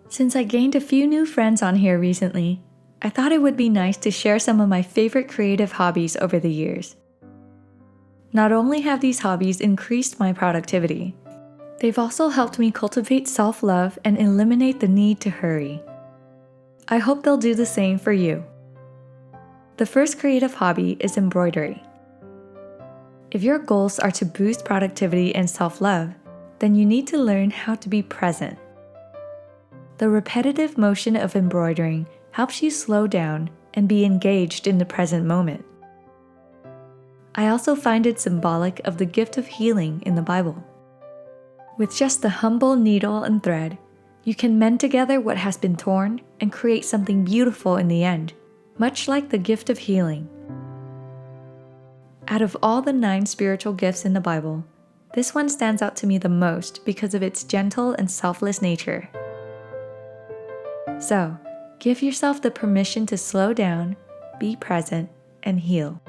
Since I gained a few new friends on here recently, I thought it would be nice to share some of my favorite creative hobbies over the years. Not only have these hobbies increased my productivity, they've also helped me cultivate self-love and eliminate the need to hurry. I hope they'll do the same for you. The first creative hobby is embroidery. If your goals are to boost productivity and self-love, then you need to learn how to be present. The repetitive motion of embroidering helps you slow down and be engaged in the present moment. I also find it symbolic of the gift of healing in the Bible. With just the humble needle and thread, you can mend together what has been torn and create something beautiful in the end, much like the gift of healing. Out of all the 9 spiritual gifts in the Bible, this one stands out to me the most because of its gentle and selfless nature. So, give yourself the permission to slow down, be present, and heal.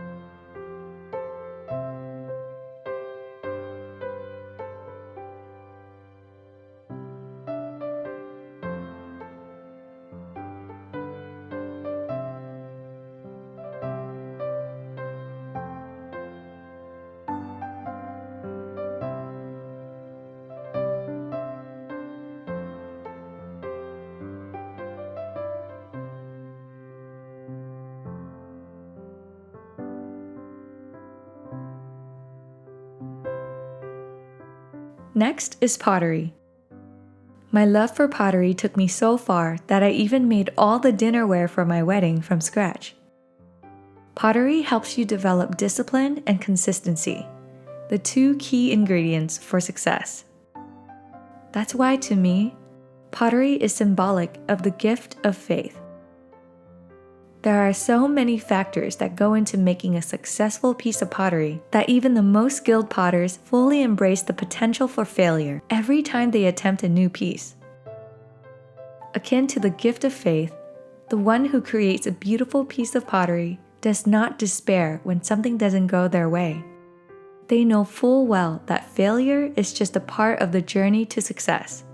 Next is pottery. My love for pottery took me so far that I even made all the dinnerware for my wedding from scratch. Pottery helps you develop discipline and consistency, the 2 key ingredients for success. That's why, to me, pottery is symbolic of the gift of faith. There are so many factors that go into making a successful piece of pottery that even the most skilled potters fully embrace the potential for failure every time they attempt a new piece. Akin to the gift of faith, the one who creates a beautiful piece of pottery does not despair when something doesn't go their way. They know full well that failure is just a part of the journey to success.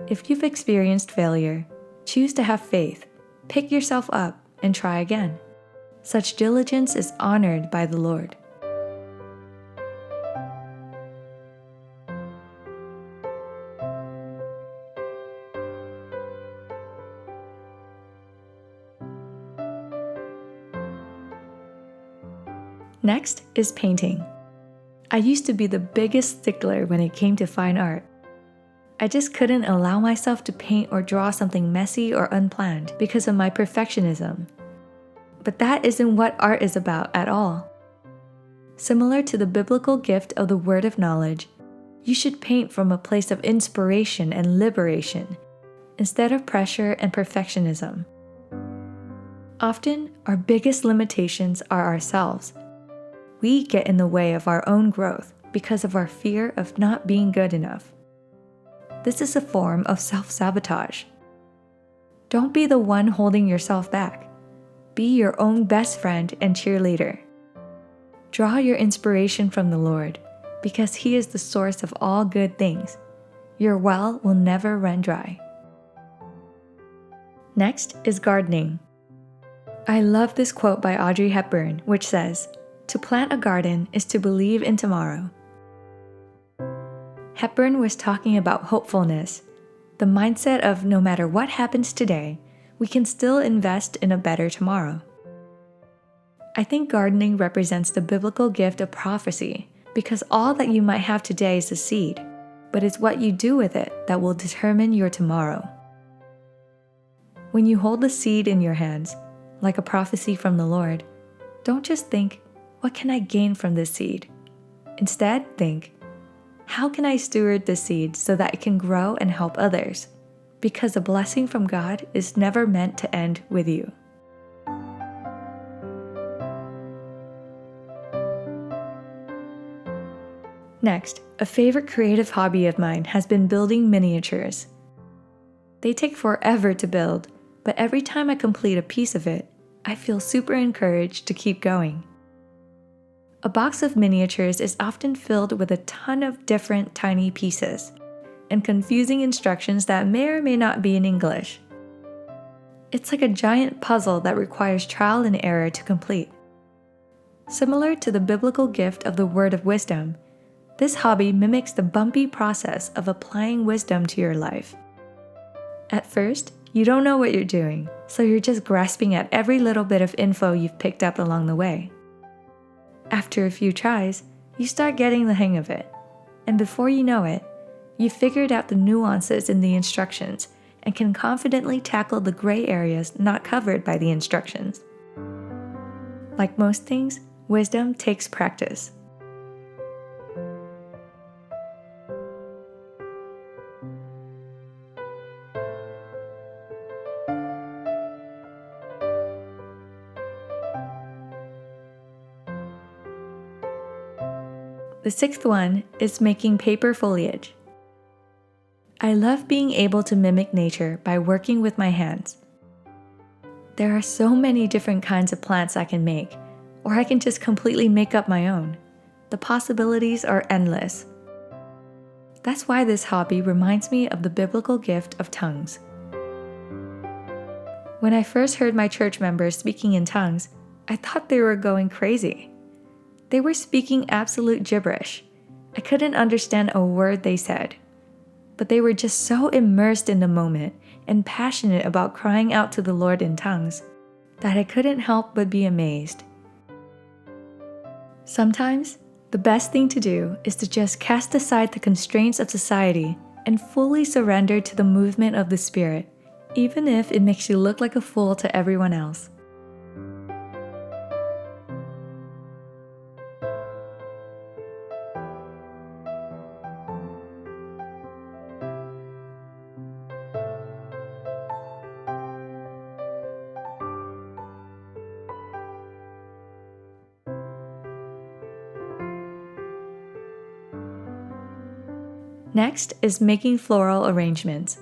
If you've experienced failure, choose to have faith. Pick yourself up and try again. Such diligence is honored by the Lord. Next is painting. I used to be the biggest stickler when it came to fine art. I just couldn't allow myself to paint or draw something messy or unplanned because of my perfectionism. But that isn't what art is about at all. Similar to the biblical gift of the word of knowledge, you should paint from a place of inspiration and liberation, instead of pressure and perfectionism. Often, our biggest limitations are ourselves. We get in the way of our own growth because of our fear of not being good enough. This is a form of self-sabotage. Don't be the one holding yourself back. Be your own best friend and cheerleader. Draw your inspiration from the Lord, because He is the source of all good things. Your well will never run dry. Next is gardening. I love this quote by Audrey Hepburn, which says, "To plant a garden is to believe in tomorrow." Hepburn was talking about hopefulness, the mindset of no matter what happens today, we can still invest in a better tomorrow. I think gardening represents the biblical gift of prophecy because all that you might have today is a seed, but it's what you do with it that will determine your tomorrow. When you hold the seed in your hands, like a prophecy from the Lord, don't just think, "What can I gain from this seed?" Instead, think, "How can I steward this seed so that it can grow and help others?" Because a blessing from God is never meant to end with you. Next, a favorite creative hobby of mine has been building miniatures. They take forever to build, but every time I complete a piece of it, I feel super encouraged to keep going. A box of miniatures is often filled with a ton of different tiny pieces. and confusing instructions that may or may not be in English. It's like a giant puzzle that requires trial and error to complete. Similar to the biblical gift of the word of wisdom, this hobby mimics the bumpy process of applying wisdom to your life. At first, you don't know what you're doing, so you're just grasping at every little bit of info you've picked up along the way. After a few tries, you start getting the hang of it, and before you know it, you've figured out the nuances in the instructions and can confidently tackle the gray areas not covered by the instructions. Like most things, wisdom takes practice. The sixth one is making paper foliage. I love being able to mimic nature by working with my hands. There are so many different kinds of plants I can make, or I can just completely make up my own. The possibilities are endless. That's why this hobby reminds me of the biblical gift of tongues. When I first heard my church members speaking in tongues, I thought they were going crazy. They were speaking absolute gibberish. I couldn't understand a word they said. But they were just so immersed in the moment and passionate about crying out to the Lord in tongues that I couldn't help but be amazed. Sometimes, the best thing to do is to just cast aside the constraints of society and fully surrender to the movement of the Spirit, even if it makes you look like a fool to everyone else. Next is making floral arrangements.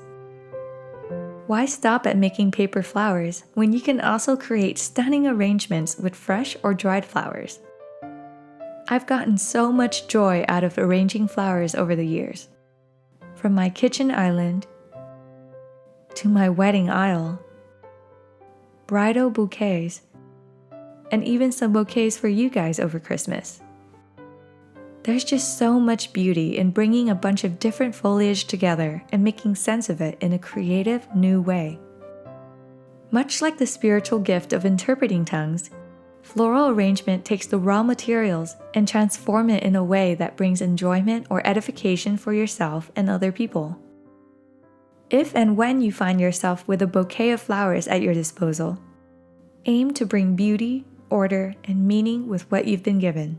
Why stop at making paper flowers when you can also create stunning arrangements with fresh or dried flowers? I've gotten so much joy out of arranging flowers over the years. From my kitchen island, to my wedding aisle, bridal bouquets, and even some bouquets for you guys over Christmas. There's just so much beauty in bringing a bunch of different foliage together and making sense of it in a creative, new way. Much like the spiritual gift of interpreting tongues, floral arrangement takes the raw materials and transforms it in a way that brings enjoyment or edification for yourself and other people. If and when you find yourself with a bouquet of flowers at your disposal, aim to bring beauty, order, and meaning with what you've been given.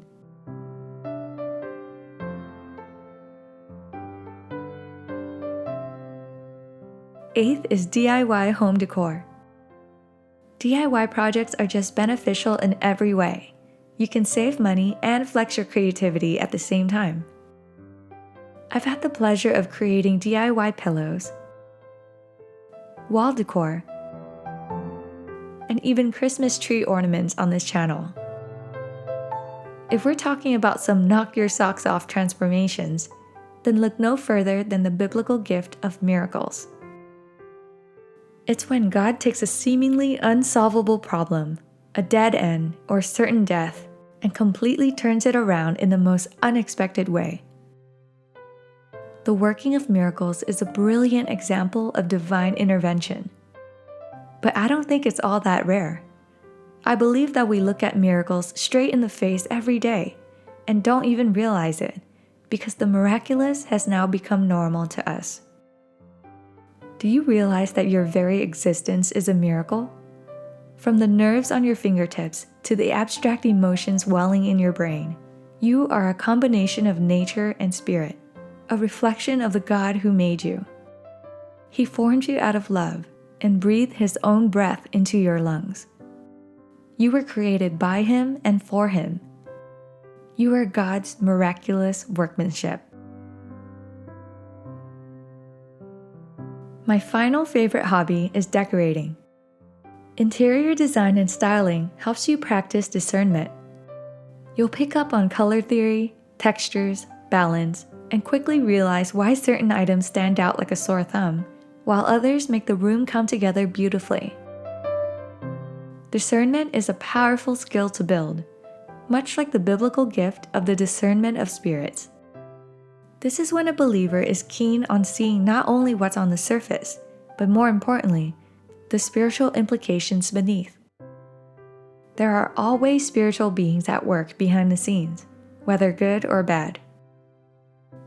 Eighth is DIY home decor. DIY projects are just beneficial in every way. You can save money and flex your creativity at the same time. I've had the pleasure of creating DIY pillows, wall decor, and even Christmas tree ornaments on this channel. If we're talking about some knock your socks off transformations, then look no further than the biblical gift of miracles. It's when God takes a seemingly unsolvable problem, a dead end or certain death, and completely turns it around in the most unexpected way. The working of miracles is a brilliant example of divine intervention. But I don't think it's all that rare. I believe that we look at miracles straight in the face every day and don't even realize it because the miraculous has now become normal to us. Do you realize that your very existence is a miracle? From the nerves on your fingertips to the abstract emotions welling in your brain, you are a combination of nature and spirit, a reflection of the God who made you. He formed you out of love and breathed His own breath into your lungs. You were created by Him and for Him. You are God's miraculous workmanship. My final favorite hobby is decorating. Interior design and styling helps you practice discernment. You'll pick up on color theory, textures, balance, and quickly realize why certain items stand out like a sore thumb, while others make the room come together beautifully. Discernment is a powerful skill to build, much like the biblical gift of the discernment of spirits. This is when a believer is keen on seeing not only what's on the surface, but more importantly, the spiritual implications beneath. There are always spiritual beings at work behind the scenes, whether good or bad.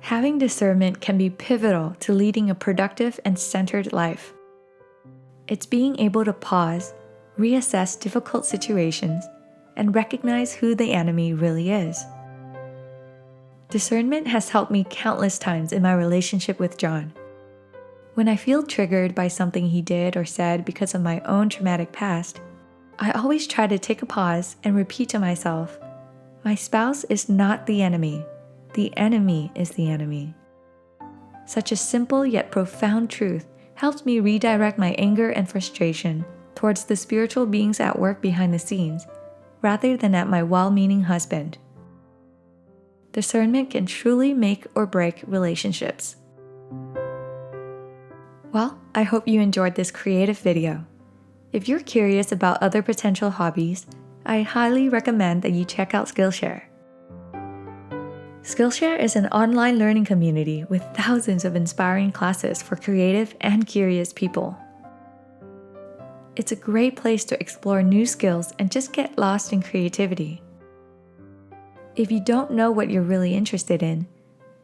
Having discernment can be pivotal to leading a productive and centered life. It's being able to pause, reassess difficult situations, and recognize who the enemy really is. Discernment has helped me countless times in my relationship with John. When I feel triggered by something he did or said because of my own traumatic past, I always try to take a pause and repeat to myself, my spouse is not the enemy is the enemy. Such a simple yet profound truth helps me redirect my anger and frustration towards the spiritual beings at work behind the scenes, rather than at my well-meaning husband. Discernment can truly make or break relationships. Well, I hope you enjoyed this creative video. If you're curious about other potential hobbies, I highly recommend that you check out Skillshare. Skillshare is an online learning community with thousands of inspiring classes for creative and curious people. It's a great place to explore new skills and just get lost in creativity. If you don't know what you're really interested in,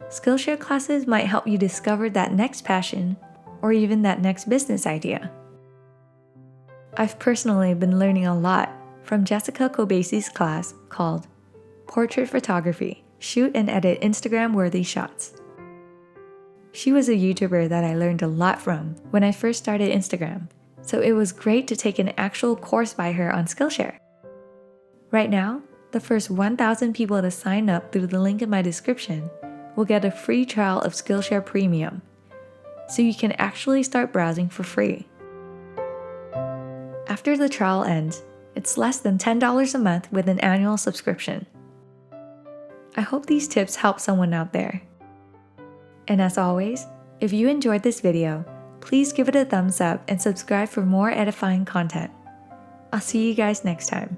Skillshare classes might help you discover that next passion or even that next business idea. I've personally been learning a lot from Jessica Kobasi's class called Portrait Photography, Shoot and Edit Instagram-Worthy Shots. She was a YouTuber that I learned a lot from when I first started Instagram, so it was great to take an actual course by her on Skillshare. Right now, the first 1,000 people to sign up through the link in my description will get a free trial of Skillshare Premium, so you can actually start browsing for free. After the trial ends, it's less than $10 a month with an annual subscription. I hope these tips help someone out there. And as always, if you enjoyed this video, please give it a thumbs up and subscribe for more edifying content. I'll see you guys next time.